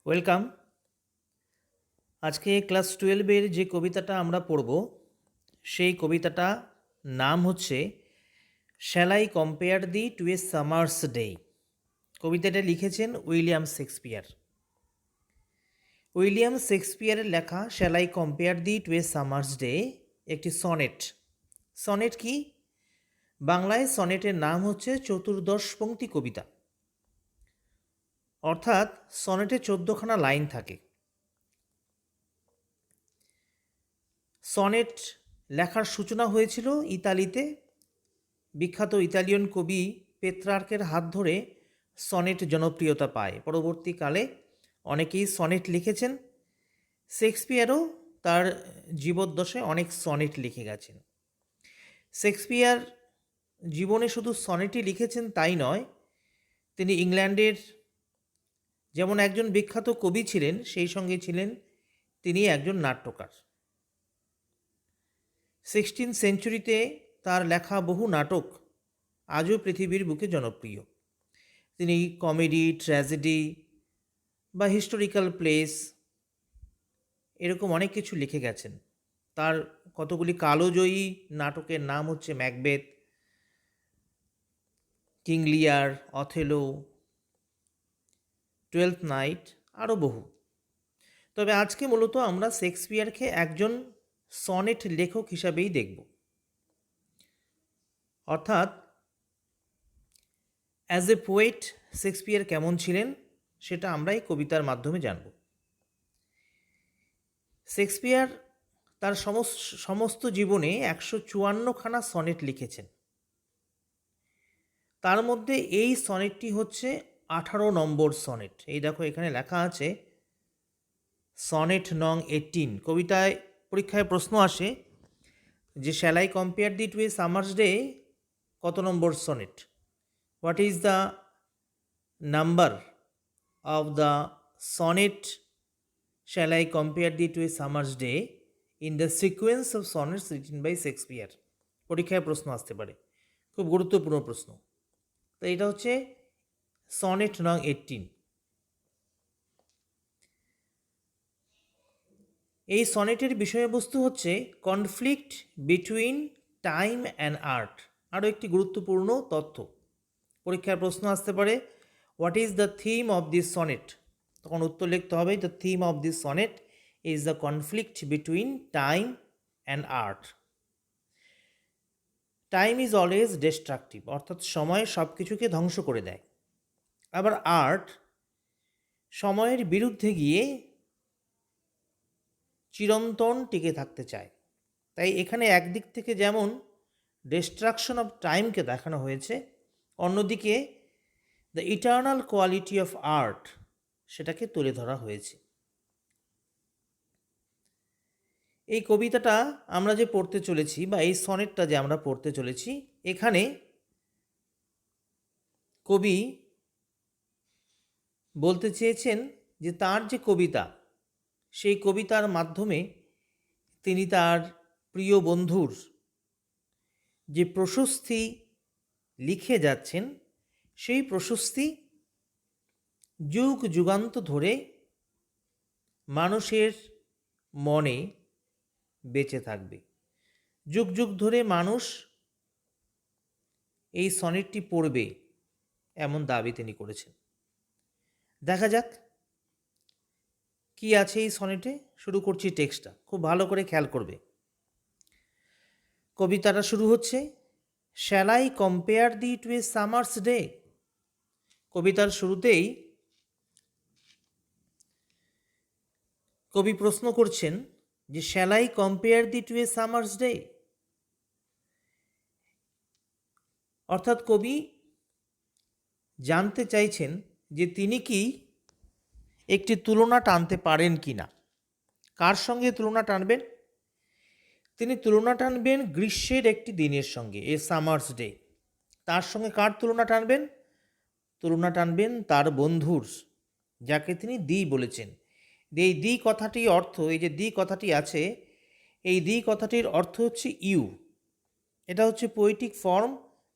Welcome. আজকে class 12-এর যে কবিতাটা আমরা পড়ব সেই কবিতাটা নাম হচ্ছে shall I compare thee to a summer's day. কবিতাটা লিখেছেন উইলিয়াম শেক্সপিয়ার। উইলিয়াম শেক্সপিয়ারের লেখা shall I compare thee to a summer's day একটি সনেট। সনেট কি? বাংলায় সনেটের নাম হচ্ছে চতুর্দশ পংক্তি কবিতা, অর্থাৎ সনেটে 14খানা লাইন থাকে। সনেট লেখার সূচনা হয়েছিল ইতালিতে। বিখ্যাত ইতালিয়ান কবি পেত্রার্কের হাত ধরে সনেট জনপ্রিয়তা পায়। পরবর্তীকালে অনেকেই সনেট লিখেছেন। শেক্সপিয়ারও তার জীবদ্দশায় অনেক সনেট লিখে গেছেন। শেক্সপিয়ার জীবনে শুধু সনেটই লিখেছেন তাই নয়, তিনি ইংল্যান্ডের যেমন একজন বিখ্যাত কবি ছিলেন, সেই সঙ্গে ছিলেন তিনি একজন নাট্যকার। 16th সেঞ্চুরিতে তার লেখা বহু নাটক আজও পৃথিবীর বুকে জনপ্রিয়। তিনি কমেডি, ট্র্যাজেডি বা হিস্টোরিক্যাল প্লেস এরকম অনেক কিছু লিখে গেছেন। তার কতগুলি কালোজয়ী নাটকের নাম হচ্ছে ম্যাকবেথ, কিং লিয়ার, অথেলো, 12th নাইট, আরও বহু। তবে আজকে মূলত আমরা শেক্সপিয়ারকে একজন সনেট লেখক হিসাবেই দেখব, অর্থাৎ অ্যাজ এ পোয়েট শেক্সপিয়ার কেমন ছিলেন সেটা আমরা এই কবিতার মাধ্যমে জানব। শেক্সপিয়ার তার সমস্ত জীবনে 154খানা সনেট লিখেছেন। তার মধ্যে এই সনেটটি হচ্ছে 18 নম্বর সনেট। এই দেখো এখানে লেখা আছে সনেট নং 18। কবিতায় পরীক্ষায় প্রশ্ন আসে যে shall I compare thee to a summer's day কত নম্বর সনেট? What is the number of the sonnet shall I compare thee to a summer's day in the sequence of sonnets written by Shakespeare? পরীক্ষায় প্রশ্ন আসতে পারে, খুব গুরুত্বপূর্ণ প্রশ্ন। তো এটা হচ্ছে সনেট নং 18। এই সনেটের বিষয়বস্তু হচ্ছে conflict between time and art. আরও একটি গুরুত্বপূর্ণ তথ্য, পরীক্ষার প্রশ্ন আসতে পারে what is the theme of this sonnet? তখন উত্তর লিখতে হবে the theme of this sonnet is the conflict between time and art. Time is always destructive, অর্থাৎ সময় সব কিছুকে ধ্বংস করে দেয়। আবার আর্ট সময়ের বিরুদ্ধে গিয়ে চিরন্তন টিকে থাকতে চায়। তাই এখানে একদিক থেকে যেমন ডিস্ট্রাকশন অফ টাইমকে দেখানো হয়েছে, অন্যদিকে the eternal quality of art সেটাকে তুলে ধরা হয়েছে। এই কবিতাটা আমরা যে পড়তে চলেছি বা এই সনেটটা যে আমরা পড়তে চলেছি, এখানে কবি বলতে চেয়েছেন যে তার যে কবিতা, সেই কবিতার মাধ্যমে তিনি তার প্রিয় বন্ধুর যে প্রশস্তি লিখে যাচ্ছেন, সেই প্রশস্তি যুগ যুগান্ত ধরে মানুষের মনে বেঁচে থাকবে। যুগ যুগ ধরে মানুষ এই সনেটটি পড়বে, এমন দাবি তিনি করেছেন। দেখা যাক কি আছে এই সনেটে। শুরু করছি টেক্সটটা, খুব ভালো করে খেয়াল করবে। কবিতাটা শুরু হচ্ছে shall I compare thee to a summer's day. কবিতার শুরুতেই কবি প্রশ্ন করছেন যে shall I compare thee to a summer's day, অর্থাৎ কবি জানতে চাইছেন যে তিনি কি একটি তুলনা টানতে পারেন কি না। কার সঙ্গে তুলনা টানবেন? তিনি তুলনা টানবেন গ্রীষ্মের একটি দিনের সঙ্গে, এ সামার্স ডে। তার সঙ্গে কার তুলনা টানবেন? তুলনা টানবেন তার বন্ধুর, যাকে তিনি দি বলেছেন। এই দি কথাটির অর্থ, এই যে দি কথাটি আছে, এই দি কথাটির অর্থ হচ্ছে ইউ। এটা হচ্ছে পোয়েটিক ফর্ম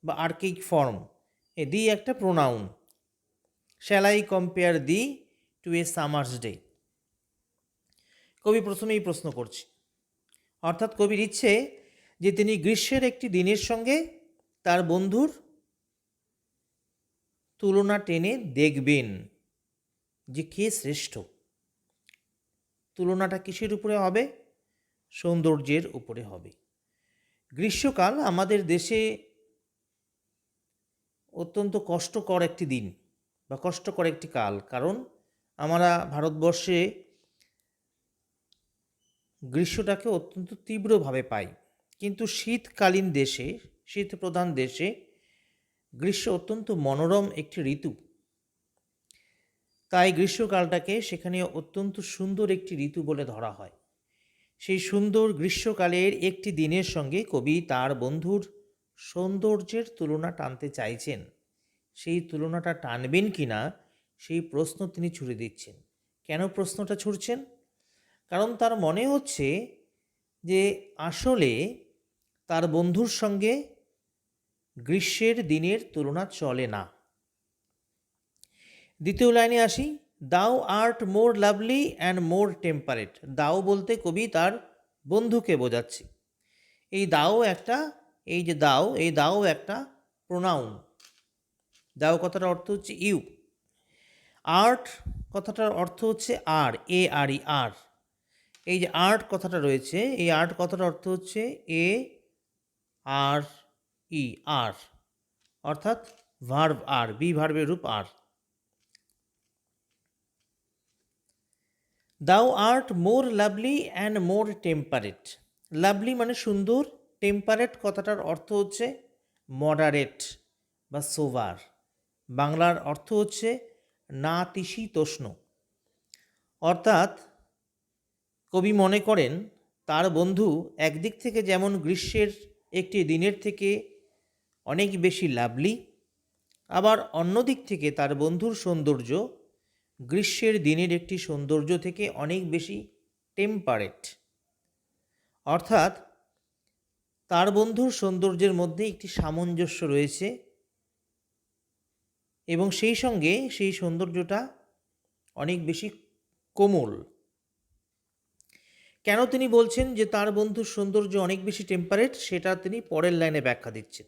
বা আর্কেইক ফর্ম। এ দি একটা pronoun. Shall I compare thee to to a summer's day. কবি প্রথমেই প্রশ্ন করছে, অর্থাৎ কবির ইচ্ছে যে তিনি গ্রীষ্মের একটি দিনের সঙ্গে তার বন্ধুর তুলনা টেনে দেখবেন যে কে শ্রেষ্ঠ। তুলনাটা কিসের উপরে হবে? সৌন্দর্যের উপরে হবে। গ্রীষ্মকাল আমাদের দেশে অত্যন্ত কষ্টকর একটি দিন বা কষ্টকর একটি কাল, কারণ আমরা ভারতবর্ষে গ্রীষ্মটাকে অত্যন্ত তীব্রভাবে পাই, কিন্তু শীতকালীন দেশে, শীতপ্রধান দেশে গ্রীষ্ম অত্যন্ত মনোরম একটি ঋতু। তাই গ্রীষ্মকালটাকে সেখানে অত্যন্ত সুন্দর একটি ঋতু বলে ধরা হয়। সেই সুন্দর গ্রীষ্মকালের একটি দিনের সঙ্গে কবি তার বন্ধুর সৌন্দর্যের তুলনা টানতে চাইছেন। সেই তুলনাটা টানবেন কি না সেই প্রশ্ন তিনি ছুড়ে দিচ্ছেন। কেন প্রশ্নটা ছুড়ছেন? কারণ তার মনে হচ্ছে যে আসলে তার বন্ধুর সঙ্গে গ্রীষ্মের দিনের তুলনা চলে না। দ্বিতীয় লাইনে আসি, দাও art more lovely and more temperate. দাও বলতে কবি তার বন্ধুকে বোঝাচ্ছে। এই দাও একটা, এই যে দাও, এই দাও একটা প্রোনাউন। দাও কথাটার অর্থ হচ্ছে ইউ। আর্ট কথাটার অর্থ হচ্ছে আর, এ আর ই আর। এই যে আর্ট কথাটা রয়েছে, এই আর্ট কথাটার অর্থ হচ্ছে এ আর ই আর, অর্থাৎ ভার্ব আর, বি ভার্বের রূপ আর। দাও art more lovely and more temperate. Lovely মানে সুন্দর, টেম্পারেট কথাটার অর্থ হচ্ছে মডারেট বা সোভার। বাংলার অর্থ হচ্ছে নাতিশীতোষ্ণ। অর্থাৎ কবি মনে করেন তার বন্ধু একদিক থেকে যেমন গ্রীষ্মের একটি দিনের থেকে অনেক বেশি লাভলি, আবার অন্য দিক থেকে তার বন্ধুর সৌন্দর্য গ্রীষ্মের দিনের একটি সৌন্দর্য থেকে অনেক বেশি টেম্পারেট। অর্থাৎ তার বন্ধুর সৌন্দর্যের মধ্যে একটি সামঞ্জস্য রয়েছে এবং সেই সঙ্গে সেই সৌন্দর্যটা অনেক বেশি কোমল। কেন তিনি বলছেন যে তার বন্ধুর সৌন্দর্য অনেক বেশি টেম্পারেট, সেটা তিনি পরের লাইনে ব্যাখ্যা দিচ্ছেন।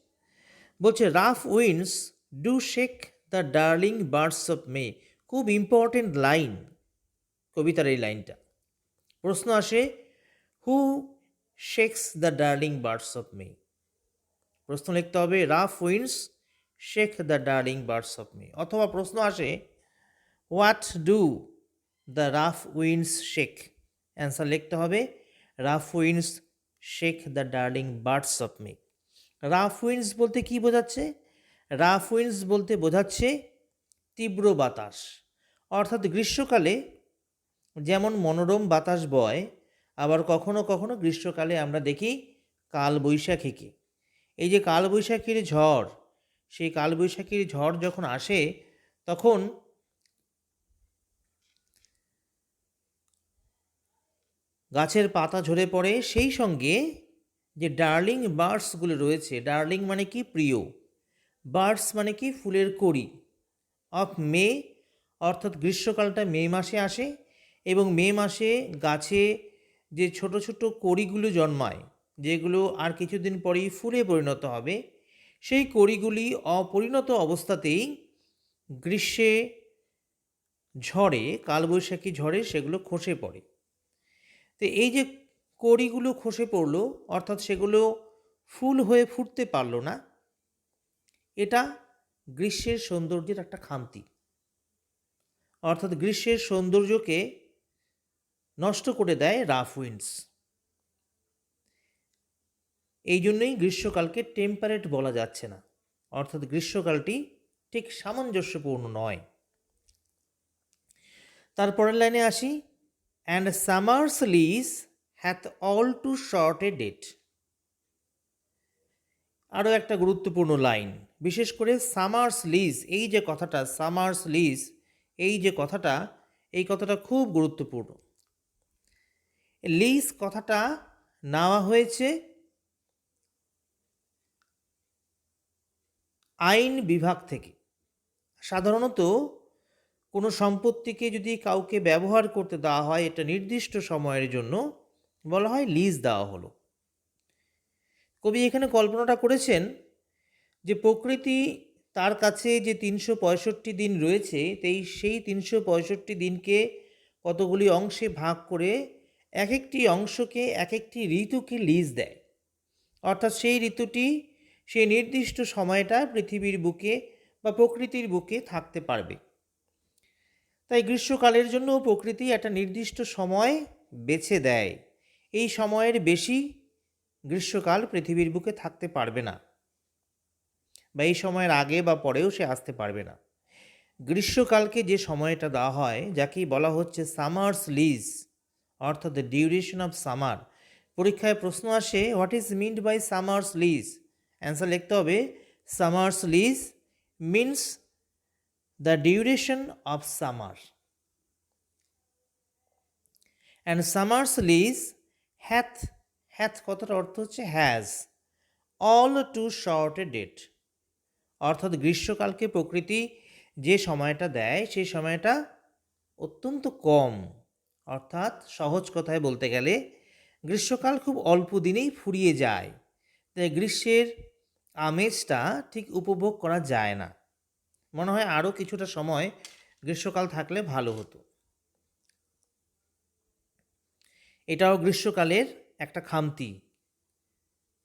বলছে, rough winds do shake the darling birds of May. খুব ইম্পর্টেন্ট লাইন কবিতার এই লাইনটা। প্রশ্ন আসে, who shakes the darling birds of May. প্রশ্ন লিখতে হবে rough winds shake the darling birds of May, অথবা প্রশ্ন আসে what do the rough winds shake. Answer লিখতে হবে rough winds shake the darling birds of May. Rough winds বলতে কি বোঝাচ্ছে? রাফ উইন্ডস বলতে বোঝাচ্ছে তীব্র বাতাস। অর্থাৎ গ্রীষ্মকালে যেমন মনোরম বাতাস বয়, আবার কখনো কখনো গ্রীষ্মকালে আমরা দেখি কালবৈশাখীকে। এই যে কালবৈশাখীর ঝড়, সেই কালবৈশাখীর ঝড় যখন আসে তখন গাছের পাতা ঝরে পড়ে, সেই সঙ্গে যে ডার্লিং বার্ডসগুলো রয়েছে, ডার্লিং মানে কি প্রিয়, বার্ডস মানে কি ফুলের কড়ি, অফ মে অর্থাৎ গ্রীষ্মকালটা মে মাসে আসে এবং মে মাসে গাছে যে ছোট ছোট কড়িগুলো জন্মায়, যেগুলো আর কিছুদিন পরেই ফুলে পরিণত হবে, সেই কড়িগুলি অপরিণত অবস্থাতেই গ্রীষ্মে ঝড়ে, কালবৈশাখী ঝড়ে সেগুলো খসে পড়ে। তো এই যে কড়িগুলো খসে পড়লো, অর্থাৎ সেগুলো ফুল হয়ে ফুটতে পারলো না, এটা গ্রীষ্মের সৌন্দর্যের একটা খামতি। অর্থাৎ গ্রীষ্মের সৌন্দর্যকে নষ্ট করে দেয় রাফ উইন্ডস। এই জন্যই গ্রীষ্মকালকে টেম্পারেট বলা যাচ্ছে না, অর্থাৎ গ্রীষ্মকালটি ঠিক সামঞ্জস্যপূর্ণ নয়। তারপরের লাইনে আসি, and summer's lease hath all too short a date. আরও একটা গুরুত্বপূর্ণ লাইন, বিশেষ করে সামার্স লিজ, এই যে কথাটা সামার্স লিজ, এই যে কথাটা, এই কথাটা খুব গুরুত্বপূর্ণ। লিজ কথাটা নেওয়া হয়েছে আইন বিভাগ থেকে। সাধারণত কোনো সম্পত্তিকে যদি কাউকে ব্যবহার করতে দেওয়া হয় এটা নির্দিষ্ট সময়ের জন্য, বলা হয় লিজ দেওয়া হলো। কবি এখানে কল্পনাটা করেছেন যে প্রকৃতি তার কাছে যে 365 দিন রয়েছে সেই 365 দিনকে কতগুলি অংশে ভাগ করে এক একটি অংশকে এক একটি ঋতুকে লিজ দেয়। অর্থাৎ সেই ঋতুটি সেই নির্দিষ্ট সময়টা পৃথিবীর বুকে বা প্রকৃতির বুকে থাকতে পারবে। তাই গ্রীষ্মকালের জন্য প্রকৃতি একটা নির্দিষ্ট সময় বেছে দেয়। এই সময়ের বেশি গ্রীষ্মকাল পৃথিবীর বুকে থাকতে পারবে না, বা এই সময়ের আগে বা পরেও সে আসতে পারবে না। গ্রীষ্মকালকে যে সময়টা দেওয়া হয় যাকেই বলা হচ্ছে সামার্স লিজ, অর্থাৎ দ্য ডিউরেশন অফ সামার। পরীক্ষায় প্রশ্ন আসে what is meant by summer's lease. Answer লিখতে হবে summer's lease means the duration of summer, and summer's lease hath কথার অর্থ হচ্ছে has all too short a date. অর্থাৎ গ্রীষ্মকালকে প্রকৃতি যে সময়টা দেয় সেই সময়টা অত্যন্ত কম। অর্থাৎ সহজ কথায় বলতে গেলে গ্রীষ্মকাল খুব অল্প দিনেই ফুরিয়ে যায়। তাই গ্রীষ্মের আমেজটা ঠিক উপভোগ করা যায় না। মনে হয় আরও কিছুটা সময় গ্রীষ্মকাল থাকলে ভালো হতো। এটাও গ্রীষ্মকালের একটা খামতি।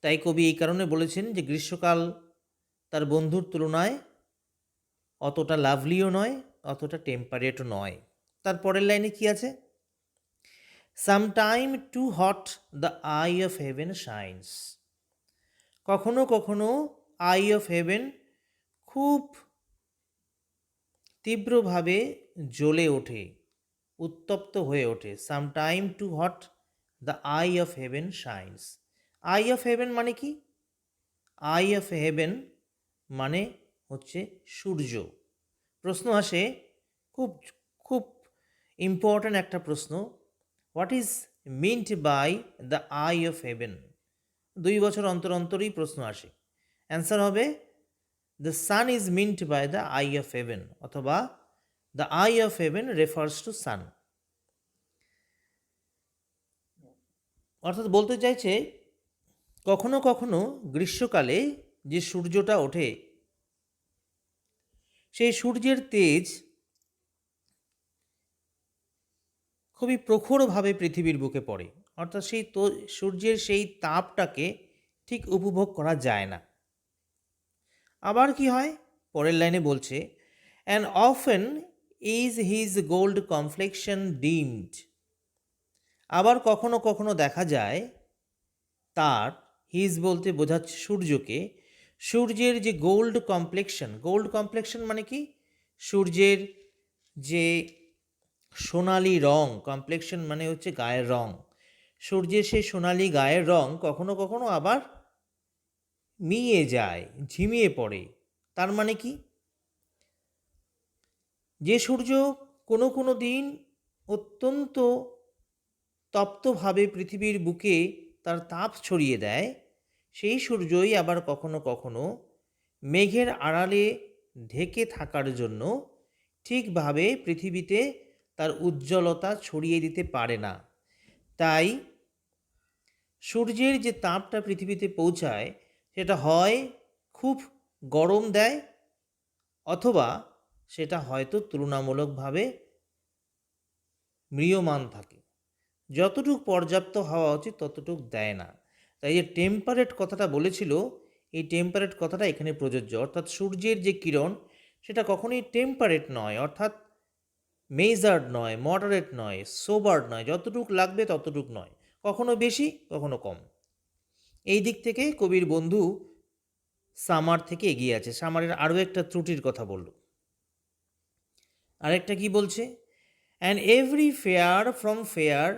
তাই কবি এই কারণে বলেছেন যে গ্রীষ্মকাল তার বন্ধুর তুলনায় অতটা লাভলিও নয়, অতটা টেম্পারেটও নয়। তার পরের লাইনে কি আছে? Sometime too hot the eye of heaven shines. কখনো কখনো আই অফ হেভেন খুব তীব্রভাবে জ্বলে ওঠে, উত্তপ্ত হয়ে ওঠে। Sometime too hot the eye of heaven shines. Eye of heaven মানে কি? আই অফ হেভেন মানে হচ্ছে সূর্য। প্রশ্ন আসে, খুব খুব ইম্পর্ট্যান্ট একটা প্রশ্ন, what is meant by the eye of heaven? 2 বছর অন্তর অন্তরই প্রশ্ন আসে। অ্যান্সার হবে the sun is meant by the eye of heaven, অথবা the eye of heaven refers to sun. অর্থাৎ বলতে চাইছে কখনো কখনো গ্রীষ্মকালে যে সূর্যটা ওঠে সেই সূর্যের তেজ খুবই প্রখরভাবে পৃথিবীর বুকে পড়ে। অর্থাৎ সূর্যের সেই তাপটাকে ঠিক উপভোগ করা যায় না। আবার কি হয়? পরের লাইনে বলছে and often is his gold complexion deemed. আবার কখনো কখনো দেখা যায় তার, হিজ বলতে বোঝাচ্ছে সূর্যকে, সূর্যের যে গোল্ড কমপ্লেক্সন মানে কি? সূর্যের যে সোনালি রং, কমপ্লেক্সন মানে হচ্ছে গায়ের রং। সূর্যের সেই সোনালি গায়ের রং কখনো কখনো আবার মিয়ে যায়, ঝিমিয়ে পড়ে। তার মানে কি? যে সূর্য কোনো কোনো দিন অত্যন্ত তপ্তভাবে পৃথিবীর বুকে তার তাপ ছড়িয়ে দেয়, সেই সূর্যই আবার কখনো কখনো মেঘের আড়ালে ঢেকে থাকার জন্য ঠিকভাবে পৃথিবীতে তার উজ্জ্বলতা ছড়িয়ে দিতে পারে না। তাই সূর্যের যে তাপটা পৃথিবীতে পৌঁছায় সেটা হয় খুব গরম দেয়, অথবা সেটা হয়তো তুলনামূলকভাবে ম্রিয়মান থাকে। যতটুক পর্যাপ্ত হওয়া উচিত ততটুক দেয় না। তাই যে টেম্পারেট কথাটা বলেছিল, এই টেম্পারেট কথাটা এখানে প্রযোজ্য। অর্থাৎ সূর্যের যে কিরণ সেটা কখনোই টেম্পারেট নয়, অর্থাৎ মেজার্ড নয়, মডারেট নয়, সোবার্ড নয়, যতটুক লাগবে ততটুক নয়, কখনো বেশি কখনো কম। এই দিক থেকে কবির বন্ধু সামার থেকে এগিয়ে আছে। সামারের আরও একটা ত্রুটির কথা বলল। আরেকটা কি বলছে? And every fair from fair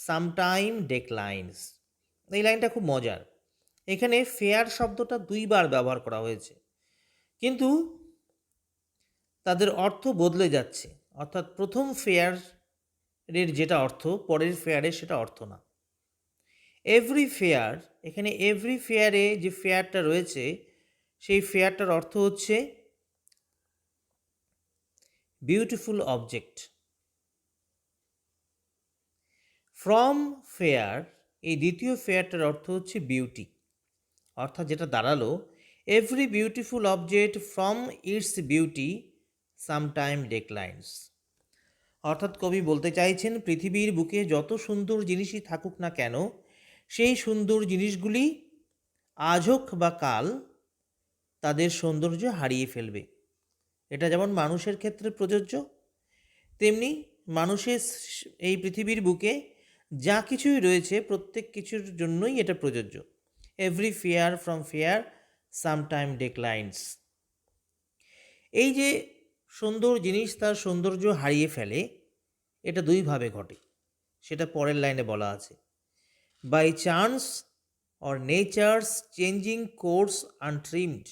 sometime declines. এই লাইনটা খুব মজার। এখানে ফেয়ার শব্দটা 2 বার ব্যবহার করা হয়েছে, কিন্তু তাদের অর্থ বদলে যাচ্ছে। অর্থাৎ প্রথম ফেয়ারের যেটা অর্থ পরের ফেয়ারের সেটা অর্থ না। এভরি ফেয়ার, এখানে এভরি ফেয়ারে যে ফেয়ারটা রয়েছে সেই ফেয়ারটার অর্থ হচ্ছে বিউটিফুল অবজেক্ট। ফ্রম ফেয়ার, এই দ্বিতীয় ফেয়ারটার অর্থ হচ্ছে বিউটি, অর্থাৎ যেটা দাঁড়ালো every beautiful object from its beauty sometime declines. অর্থাৎ কবি বলতে চাইছেন পৃথিবীর বুকে যত সুন্দর জিনিসই থাকুক না কেন, সেই সুন্দর জিনিসগুলি আজ হোক বা কাল তাদের সৌন্দর্য হারিয়ে ফেলবে। এটা যেমন মানুষের ক্ষেত্রে প্রযোজ্য, তেমনি মানুষের এই পৃথিবীর বুকে যা কিছুই রয়েছে প্রত্যেক কিছুর জন্যই এটা প্রযোজ্য। Every fair from fair sometime declines. এই যে সুন্দর জিনিস তার সৌন্দর্য হারিয়ে ফেলে, এটা দুইভাবে ঘটে, সেটা পরের লাইনে বলা আছে। By chance or nature's changing course untrimmed.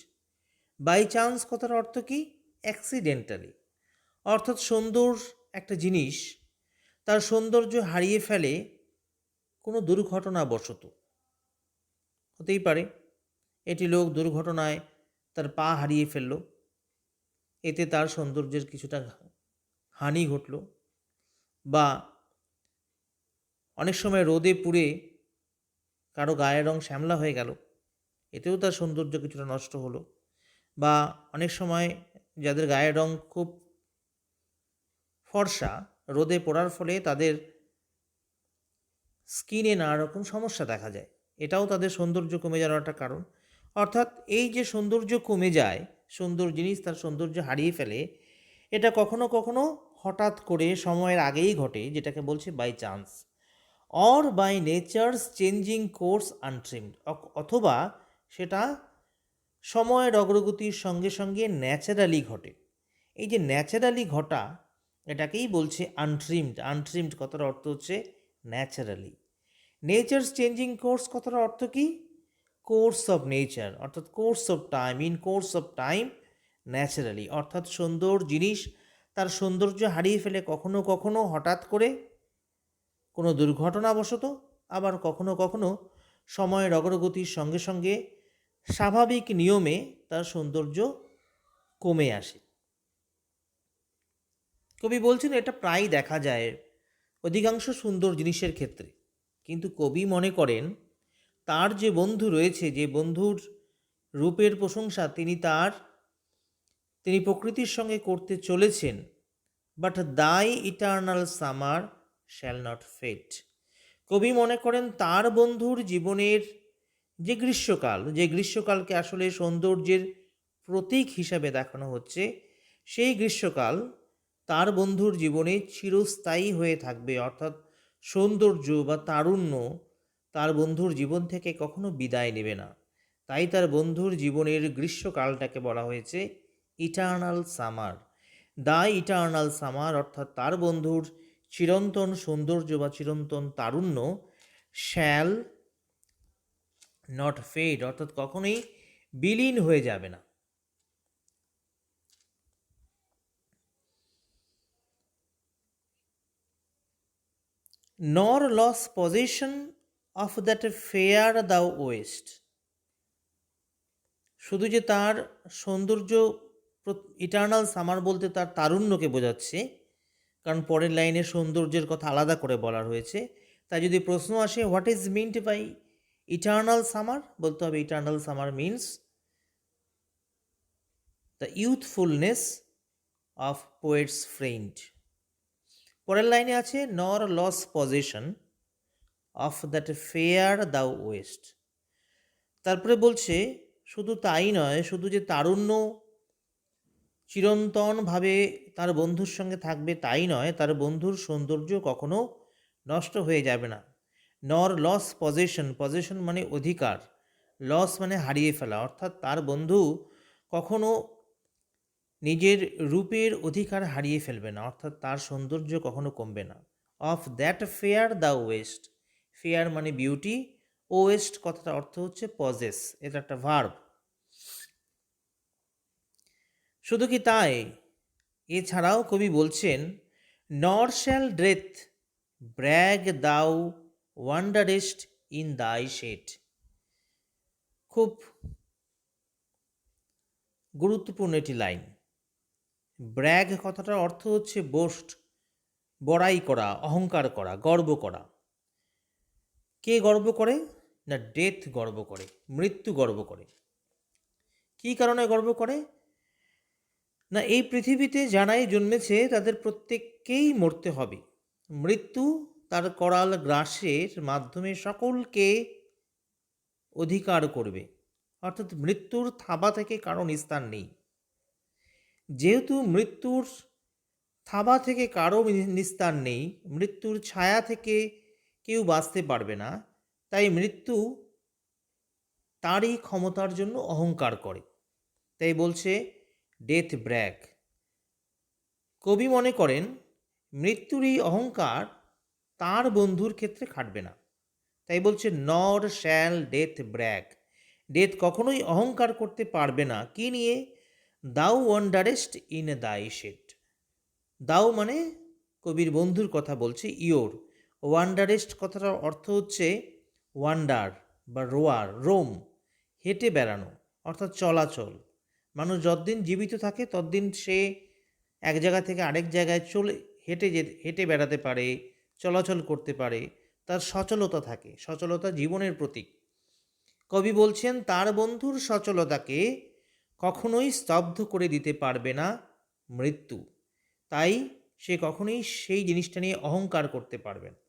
By chance কথার অর্থ কি? অ্যাক্সিডেন্টালি, অর্থাৎ সুন্দর একটা জিনিস তার সৌন্দর্য হারিয়ে ফেলে কোনো দুর্ঘটনাবশত। হতেই পারে এটি লোক দুর্ঘটনায় তার পা হারিয়ে ফেলল, এতে তার সৌন্দর্যের কিছুটা হানি ঘটল, বা অনেক সময় রোদে পুড়ে কারো গায়ের রং শ্যামলা হয়ে গেল, এতেও তার সৌন্দর্য কিছুটা নষ্ট হলো। বা অনেক সময় যাদের গায়ের রং খুব ফর্সা, রোদে পড়ার ফলে তাদের স্কিনে নানা রকম সমস্যা দেখা যায়, এটাও তাদের সৌন্দর্য কমে যাওয়ার একটা কারণ। অর্থাৎ এই যে সৌন্দর্য কমে যায়, সুন্দর জিনিস তার সৌন্দর্য হারিয়ে ফেলে, এটা কখনো কখনো হঠাৎ করে সময়ের আগেই ঘটে, যেটাকে বলছে by chance. Or by nature's changing course untrimmed, অথবা সেটা সময়ের অগ্রগতির সঙ্গে সঙ্গে ন্যাচারালি ঘটে। এই যে ন্যাচারালি ঘটা, এটাকেই বলছে আনট্রিমড। আনট্রিমড কথার অর্থ হচ্ছে ন্যাচারালি। নেচার্স চেঞ্জিং কোর্স কথার অর্থ কি? কোর্স অফ নেচার, অর্থাৎ course of time, in course of time naturally, অর্থাৎ সুন্দর জিনিস তার সৌন্দর্য হারিয়ে ফেলে কখনো কখনো হঠাৎ করে কোনো দুর্ঘটনাবশত, আবার কখনো কখনো সময়ের অগ্রগতির সঙ্গে সঙ্গে স্বাভাবিক নিয়মে তার সৌন্দর্য কমে আসে। কবি বলছেন এটা প্রায় দেখা যায় অধিকাংশ সুন্দর জিনিসের ক্ষেত্রে, কিন্তু কবি মনে করেন তার যে বন্ধু রয়েছে, যে বন্ধুর রূপের প্রশংসা তিনি প্রকৃতির সঙ্গে করতে চলেছেন, but thy eternal summer shall not fade. কবি মনে করেন তার বন্ধুর জীবনের যে গ্রীষ্মকালকে আসলে সৌন্দর্যের প্রতীক হিসাবে দেখানো হচ্ছে, সেই গ্রীষ্মকাল তার বন্ধুর জীবনে চিরস্থায়ী হয়ে থাকবে, অর্থাৎ সৌন্দর্য বা তারুণ্য তার বন্ধুর জীবন থেকে কখনো বিদায় নেবে না। তাই তার বন্ধুর জীবনের গ্রীষ্মকালটাকে বলা হয়েছে eternal summer. The eternal summer, অর্থাৎ তার বন্ধুর চিরন্তন সৌন্দর্য বা চিরন্তন তারুণ্য শ্যাল নট ফেড, অর্থাৎ কখনোই বিলীন হয়ে যাবে না। Nor lose possession of that fair thou owest. শুধু যে তার সৌন্দর্য, ইটার্নাল সামার বলতে তার তারুণ্যকে বোঝাচ্ছে, কারণ পরের লাইনে সৌন্দর্যের কথা আলাদা করে বলা হয়েছে। তাই যদি প্রশ্ন আসে what is meant by eternal summer, বলতে হবে eternal summer means the youthfulness of poet's friend. পরের লাইনে আছে nor lose possession of that fair thou owest. তারপরে বলছে শুধু তাই নয়, শুধু যে তারুণ্য চিরন্তনভাবে তার বন্ধুর সঙ্গে থাকবে তাই নয়, তার বন্ধুর সৌন্দর্য কখনো নষ্ট হয়ে যাবে না। নর লস পজেশন, পজেশন মানে অধিকার, লস মানে হারিয়ে ফেলা, অর্থাৎ তার বন্ধু কখনো নিজের রূপের অধিকার হারিয়ে ফেলবে না, অর্থাৎ তার সৌন্দর্য কখনো কমবে না। Of that fair the West, fair মানে বিউটি, ওয়েস্ট কথাটা অর্থ হচ্ছে পজেস, এটা একটা ভার্ব। শুধু কি তাই, এছাড়াও কবি বলছেন নর শ্যাল ড্রেথ ব্র্যাগ দাও ওয়ান্ডারেস্ট ইন দাই শেড। খুব গুরুত্বপূর্ণ একটি লাইন। ব্র্যাগ কথাটার অর্থ হচ্ছে বোস্ট, বড়াই করা, অহংকার করা, গর্ব করা। কে গর্ব করে? না, ডেথ গর্ব করে, মৃত্যু গর্ব করে। কী কারণে গর্ব করে? না, এই পৃথিবীতে যারাই জন্মেছে তাদের প্রত্যেককেই মরতে হবে। মৃত্যু তার করাল গ্রাসের মাধ্যমে সকলকে অধিকার করবে, অর্থাৎ মৃত্যুর থাবা থেকে কারো নিস্তার নেই। যেহেতু মৃত্যুর থাবা থেকে কারো নিস্তার নেই, মৃত্যুর ছায়া থেকে কেউ বাঁচতে পারবে না, তাই মৃত্যু তারই ক্ষমতার জন্য অহংকার করে। তাই বলছে ডেথ ব্র্যাগ। কবি মনে করেন মৃত্যুর এই অহংকার তার বন্ধুর ক্ষেত্রে খাটবে না। তাই বলছে নর শ্যাল ডেথ ব্র্যাগ। ডেথ কখনোই অহংকার করতে পারবে না। কি নিয়ে? দাউ ওয়ান্ডারেস্ট ইন দাই শেড। দাউ মানে কবির বন্ধুর কথা বলছে, ইয়োর। ওয়ান্ডারেস্ট কথাটার অর্থ হচ্ছে ওয়ান্ডার বা রোয়ার, রোম, হেঁটে বেড়ানো, অর্থাৎ চলাচল। মানুষ যতদিন জীবিত থাকে ততদিন সে এক জায়গা থেকে আরেক জায়গায় হেঁটে বেড়াতে পারে, চলাচল করতে পারে, তার সচলতা থাকে। সচলতা জীবনের প্রতীক। কবি বলছেন তার বন্ধুর সচলতাকে কখনোই স্তব্ধ করে দিতে পারবে না মৃত্যু। তাই সে কখনোই সেই জিনিসটা নিয়ে অহংকার করতে পারবে না।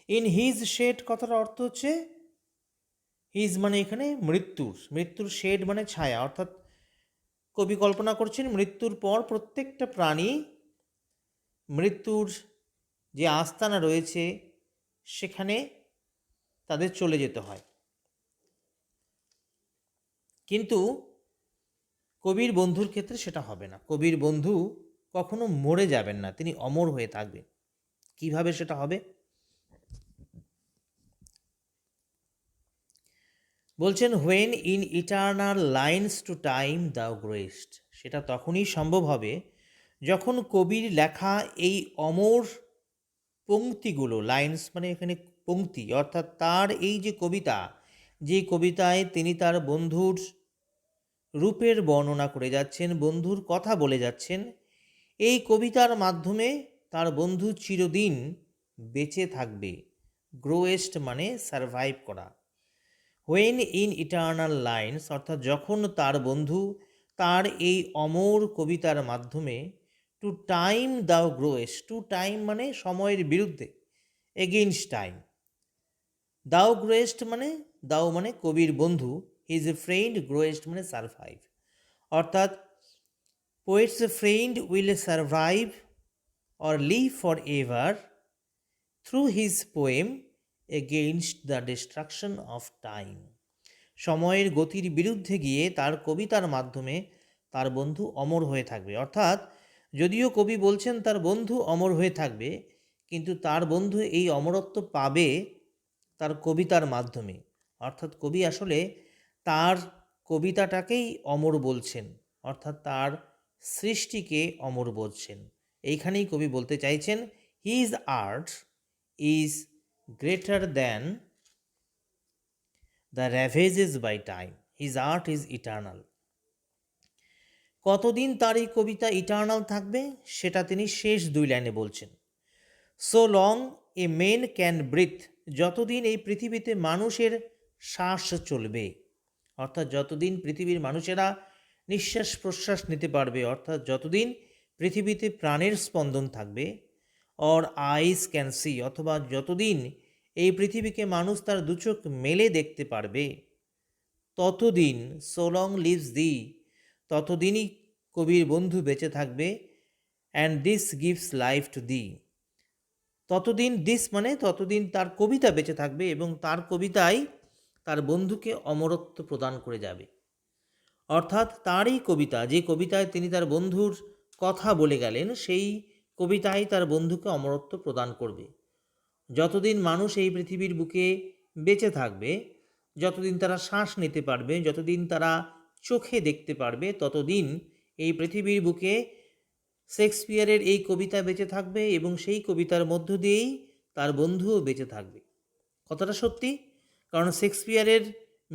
ইন হিজ শেড কথার অর্থ হচ্ছে, হিজ মানে এখানে মৃত্যুর শেড মানে ছায়া। অর্থাৎ কবি কল্পনা করছেন মৃত্যুর পর প্রত্যেকটা প্রাণী মৃত্যুর যে আস্তানা রয়েছে সেখানে তাদের চলে যেতে হয়। কিন্তু কবির বন্ধুর ক্ষেত্রে সেটা হবে না। কবির বন্ধু কখনো মরে যাবেন না, তিনি অমর হয়ে থাকবেন। কিভাবে সেটা হবে? বলছেন when in eternal lines to time thou growest. সেটা তখনই সম্ভব হবে যখন কবির লেখা এই অমর পংক্তিগুলো, লাইন্স মানে এখানে পংক্তি, অর্থাৎ তার এই যে কবিতা, যে কবিতায় তিনি তার বন্ধুর রূপের বর্ণনা করে যাচ্ছেন, বন্ধুর কথা বলে যাচ্ছেন, এই কবিতার মাধ্যমে তার বন্ধু চিরদিন বেঁচে থাকবে। গ্রোয়েস্ট মানে সারভাইভ করা। হোয়েন ইন ইটার্নাল লাইন্স অর্থাৎ যখন তার বন্ধু তার এই অমর কবিতার মাধ্যমে টু টাইম দাও গ্রোয়েস্ট, টু টাইম মানে সময়ের বিরুদ্ধে, এগেইনস্ট টাইম। দাও গ্রোয়েস্ট মানে, দাও মানে কবির বন্ধু, হিজ এ ফ্রেন্ড, গ্রোয়েস্ট মানে সারভাইভ। অর্থাৎ poet's a friend will survive or live for ever through his poem against the destruction of time. সময়ের গতির বিরুদ্ধে গিয়ে তার কবিতার মাধ্যমে তার বন্ধু অমর হয়ে থাকবে। অর্থাৎ যদিও কবি বলছেন তার বন্ধু অমর হয়ে থাকবে, কিন্তু তার বন্ধু এই অমরত্ব পাবে তার কবিতার মাধ্যমে। অর্থাৎ কবি আসলে তার কবিতাটাকেই অমর বলছেন, অর্থাৎ তার সৃষ্টিকে অমর বলছেন। এইখানেই কবি বলতে চাইছেন his art is greater than the ravages by time, his art is eternal. কতদিন তার এই কবিতা ইটার্নাল থাকবে সেটা তিনি শেষ দুই লাইনে বলছেন। So long a men can breathe, যতদিন এই পৃথিবীতে মানুষের শ্বাস চলবে, অর্থাৎ যতদিন পৃথিবীর মানুষেরা নিঃশ্বাস প্রশ্বাস নিতে পারবে, অর্থাৎ যতদিন পৃথিবীতে প্রাণের স্পন্দন থাকবে, অর আইস ক্যান সি অথবা যতদিন এই পৃথিবীকে মানুষ তার দুচোখ মেলে দেখতে পারবে, ততদিন সো লং লিভস দি, ততদিনই কবির বন্ধু বেঁচে থাকবে। And this gives life to দি, ততদিন দিস মানে ততদিন তার কবিতা বেঁচে থাকবে এবং তার কবিতাই তার বন্ধুকে অমরত্ব প্রদান করে যাবে। অর্থাৎ তারই কবিতা, যে কবিতায় তিনি তার বন্ধুর কথা বলে গেলেন, সেই কবিতাই তার বন্ধুকে অমরত্ব প্রদান করবে। যতদিন মানুষ এই পৃথিবীর বুকে বেঁচে থাকবে, যতদিন তারা শ্বাস নিতে পারবে, যতদিন তারা চোখে দেখতে পারবে, ততদিন এই পৃথিবীর বুকে শেক্সপিয়ারের এই কবিতা বেঁচে থাকবে এবং সেই কবিতার মধ্য দিয়েই তার বন্ধুও বেঁচে থাকবে। কথাটা সত্যি, কারণ শেক্সপিয়ারের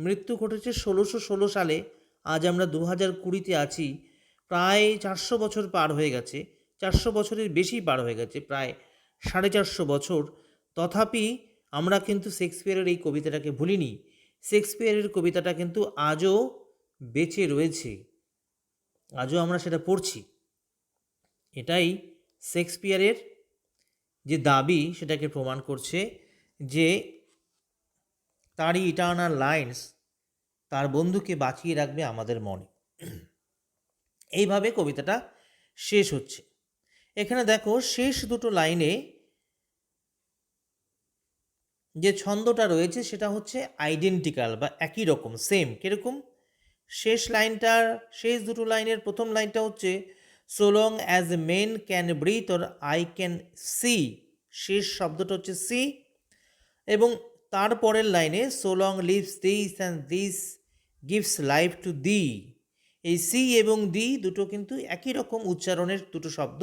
মৃত্যু ঘটেছে 1616 সালে, আজ আমরা 2020-তে আছি। প্রায় 400 বছর পার হয়ে গেছে, 400 বছরের বেশি পার হয়ে গেছে, প্রায় 450 বছর। তথাপি আমরা কিন্তু শেক্সপিয়ারের এই কবিতাটাকে ভুলিনি। শেক্সপিয়ারের কবিতাটা কিন্তু আজও বেঁচে রয়েছে, আজও আমরা সেটা পড়ছি। এটাই শেক্সপিয়ারের যে দাবি সেটাকে প্রমাণ করছে যে তারই ইটার্নাল লাইন্স তার বন্ধুকে বাঁচিয়ে রাখবে আমাদের মনে। এইভাবে কবিতাটা শেষ হচ্ছে। এখানে দেখো শেষ দুটো লাইনে যে ছন্দটা রয়েছে সেটা হচ্ছে আইডেন্টিক্যাল বা একই রকম, সেম। কীরকম? শেষ দুটো লাইনের প্রথম লাইনটা হচ্ছে so long as men can breathe or I can see, শেষ শব্দটা হচ্ছে সি। এবং তারপরের লাইনে so long lives this and this gives life to thee, এই সি এবং দি দুটো কিন্তু একই রকম উচ্চারণের দুটো শব্দ,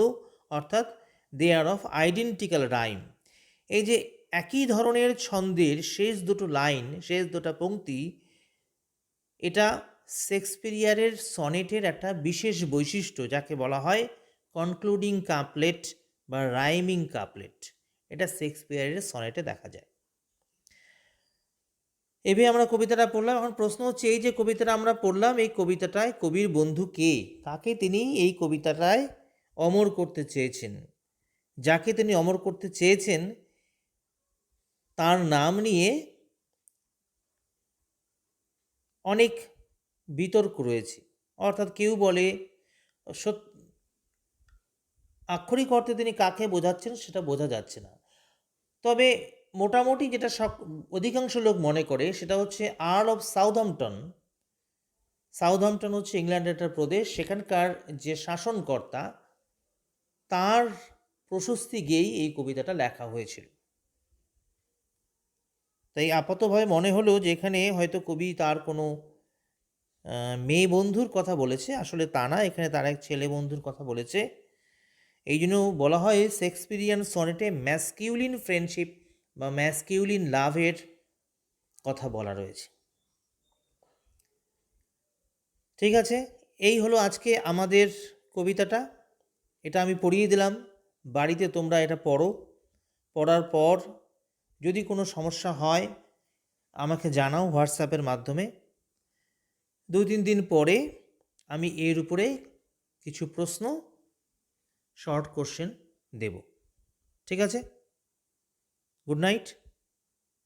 অর্থাৎ দে আর অফ আইডেন্টিক্যাল রাইম। এই যে একই ধরনের ছন্দের শেষ দুটো লাইন, শেষ দুটো পংক্তি, এটা শেক্সপিয়ারের সনেটের একটা বিশেষ বৈশিষ্ট্য, যাকে বলা হয় কনক্লুডিং কাপলেট বা রাইমিং কাপলেট। এটা শেক্সপিয়ারের সনেটে দেখা যায়। এভাবে আমরা কবিতাটা পড়লাম। এখন প্রশ্ন হচ্ছে, এই যে কবিতাটা আমরা পড়লাম, এই কবিতাটায় কবির বন্ধু কে? কাকে তিনি এই কবিতাটায় অমর করতে চেয়েছেন? যাকে তিনি অমর করতে চেয়েছেন তার নাম নিয়ে অনেক বিতর্ক রয়েছে। অর্থাৎ কেউ বলে আক্ষরিক অর্থে তিনি কাকে বোঝাচ্ছেন সেটা বোঝা যাচ্ছে না। তবে মোটামুটি যেটা অধিকাংশ লোক মনে করে সেটা হচ্ছে আর্ল অফ সাউথহ্যাম্পটন। সাউথহ্যাম্পটন হচ্ছে ইংল্যান্ডের একটা প্রদেশ। সেখানকার যে শাসনকর্তা, তার প্রশস্তি গেয়েই এই কবিতাটা লেখা হয়েছিল। তাই আপাতভাবে মনে হলো যে এখানে হয়তো কবি তার কোনো মেয়ে বন্ধুর কথা বলেছে, আসলে তা না, এখানে তার এক ছেলে বন্ধুর কথা বলেছে। এই জন্য বলা হয় শেক্সপিয়ারিয়ান সনেটে ম্যাসকিউলিন ফ্রেন্ডশিপ বা ম্যাসকিউলিন লাভের কথা বলা রয়েছে। ঠিক আছে, এই হলো আজকে আমাদের কবিতাটা। এটা আমি পড়িয়ে দিলাম, বাড়িতে তোমরা এটা পড়ো। পড়ার পর যদি কোনো সমস্যা হয় আমাকে জানাও হোয়াটসঅ্যাপের মাধ্যমে। 2-3 দিন পরে আমি এর উপরে কিছু প্রশ্ন, শর্ট কোশ্চেন দেব। ঠিক আছে, গুড নাইট।